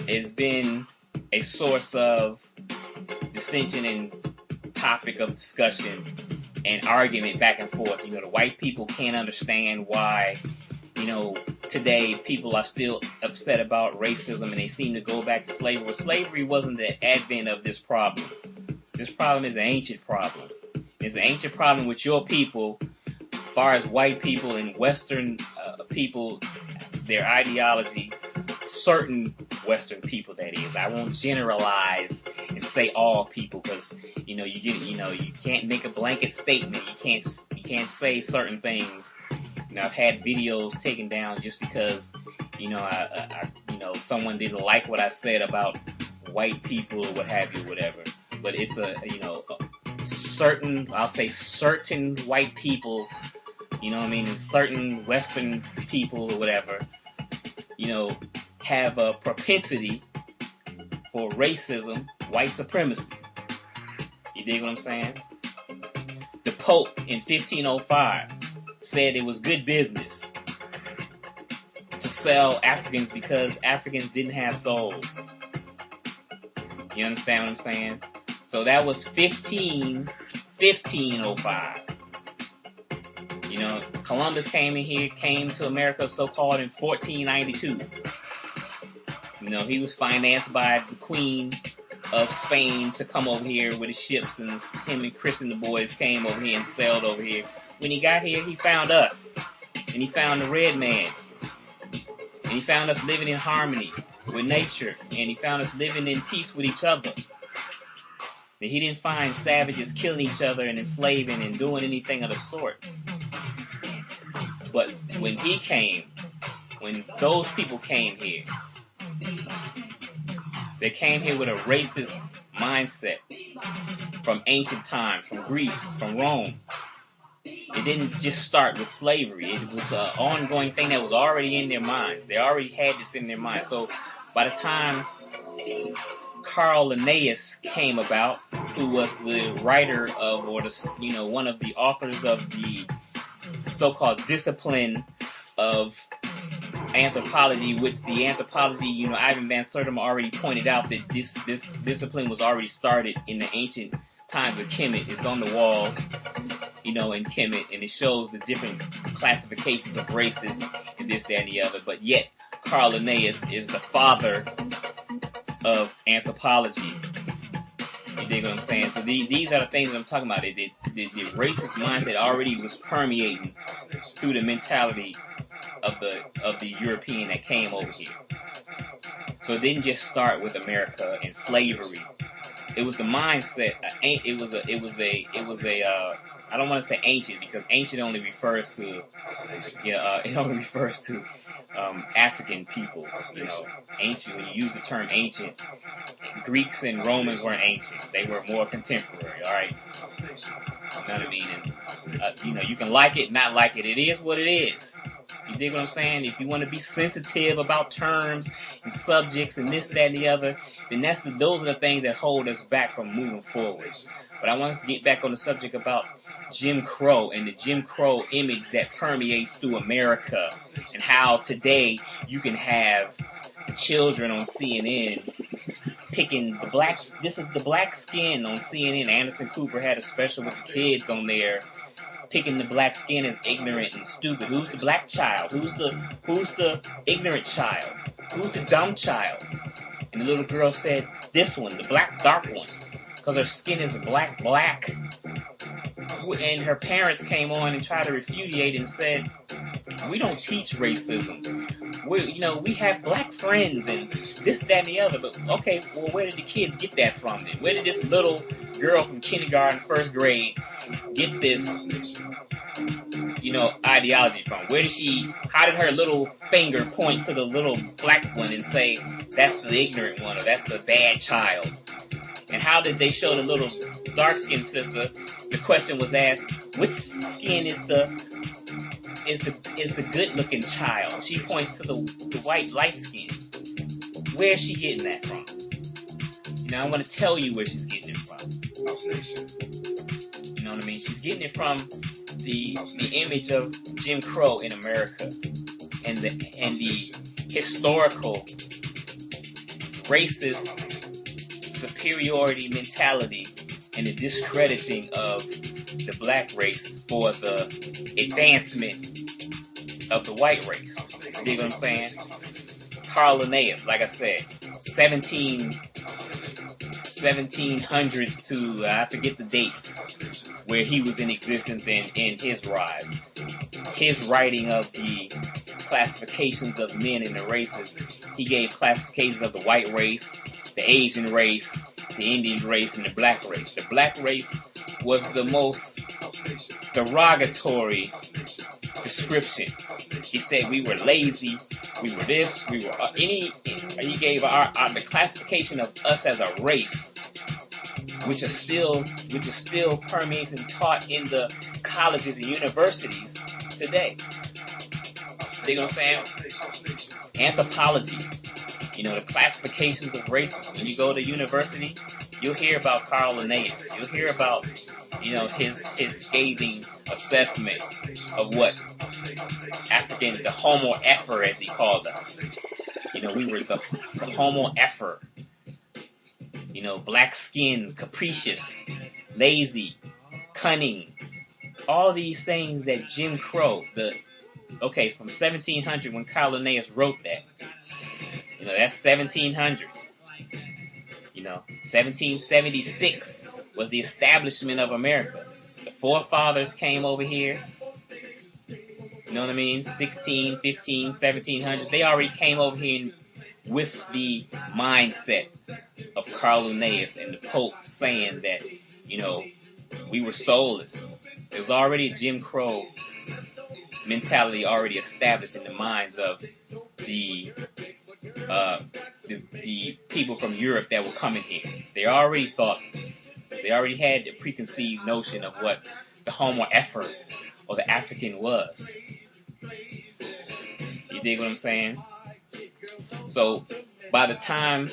has been a source of dissension and topic of discussion and argument back and forth. The white people can't understand why, today people are still upset about racism, and they seem to go back to slavery. Well, slavery wasn't the advent of this problem. This problem is an ancient problem. It's an ancient problem with your people, as far as white people and Western people, their ideology. Certain Western people, that is. I won't generalize and say all people, because you can't make a blanket statement. You can't say certain things. I've had videos taken down just because someone didn't like what I said about white people or what have you, whatever. But it's certain white people, and certain Western people or whatever, have a propensity for racism, white supremacy. You dig what I'm saying? The Pope in 1505 said it was good business to sell Africans because Africans didn't have souls. You understand what I'm saying? So that was 1505. Columbus came to America so-called in 1492. He was financed by the Queen of Spain to come over here with his ships, and him and Chris and the boys came over here and sailed over here. When he got here, he found us, and he found the red man, and he found us living in harmony with nature, and he found us living in peace with each other. And he didn't find savages killing each other and enslaving and doing anything of the sort. But when those people came here, they came here with a racist mindset from ancient times, from Greece, from Rome. It didn't just start with slavery. It was an ongoing thing that was already in their minds. They already had this in their minds. So by the time Carl Linnaeus came about, who was the writer of, or one of the authors of the so-called discipline of anthropology, which the anthropology, Ivan Van Sertima already pointed out that this discipline was already started in the ancient times of Kemet. It's on the walls, in Kemet, and it shows the different classifications of races and this, that, and the other. But yet, Carl Linnaeus is the father of anthropology. You dig what I'm saying? So these are the things that I'm talking about. The racist mindset already was permeating through the mentality of the European that came over here. So it didn't just start with America and slavery. It was the mindset. It was a. I don't want to say ancient, because ancient only refers to, it only refers to African people. Ancient. When you use the term ancient, Greeks and Romans weren't ancient. They were more contemporary. All right. You know what I mean? And you can like it, not like it. It is what it is. You dig what I'm saying? If you want to be sensitive about terms and subjects and this, that, and the other, then those are the things that hold us back from moving forward. But I want us to get back on the subject about Jim Crow and the Jim Crow image that permeates through America, and how today you can have the children on CNN picking the blacks. This is the black skin on CNN. Anderson Cooper had a special with the kids on there, picking the black skin as ignorant and stupid. Who's the black child? Who's the ignorant child? Who's the dumb child? And the little girl said, this one, the black dark one, because her skin is black. And her parents came on and tried to refutate and said, we don't teach racism. We have black friends and this, that, and the other. But okay, well, where did the kids get that from then? Where did this little girl from kindergarten, first grade, get this, ideology from? How did her little finger point to the little black one and say, that's the ignorant one, or that's the bad child? And how did they show the little dark-skinned sister? The question was asked, which skin is the good-looking child? She points to the white light skin. Where is she getting that from? I want to tell you where she's getting it from. You know what I mean? She's getting it from the image of Jim Crow in America, and the historical racist superiority mentality and the discrediting of the black race for the advancement of the white race. You dig what I'm saying? Carl Linnaeus, like I said, 1700s to, I forget the dates, where he was in existence in his rise. His writing of the classifications of men and the races, he gave classifications of the white race, the Asian race, the Indian race, and the black race. The black race was the most derogatory description. He said we were lazy, we were this, we were he gave the classification of us as a race, which is still permeates and taught in the colleges and universities today. You know what I'm saying? Anthropology, the classifications of races. When you go to university, you'll hear about Carl Linnaeus. You'll hear about, his scathing assessment of what the Homo effer, as he called us. We were the Homo effer. Black skin, capricious, lazy, cunning. All these things that Jim Crow, from 1700 when Carl Linnaeus wrote that. That's 1700s. 1776 was the establishment of America. The forefathers came over here. You know what I mean? 16, 15, 1700s. They already came over here with the mindset of Carl Linnaeus and the Pope saying that, we were soulless. There was already a Jim Crow mentality already established in the minds of the people from Europe that were coming here. They already had the preconceived notion of what the Homo effer or the African was. You dig what I'm saying? So by the time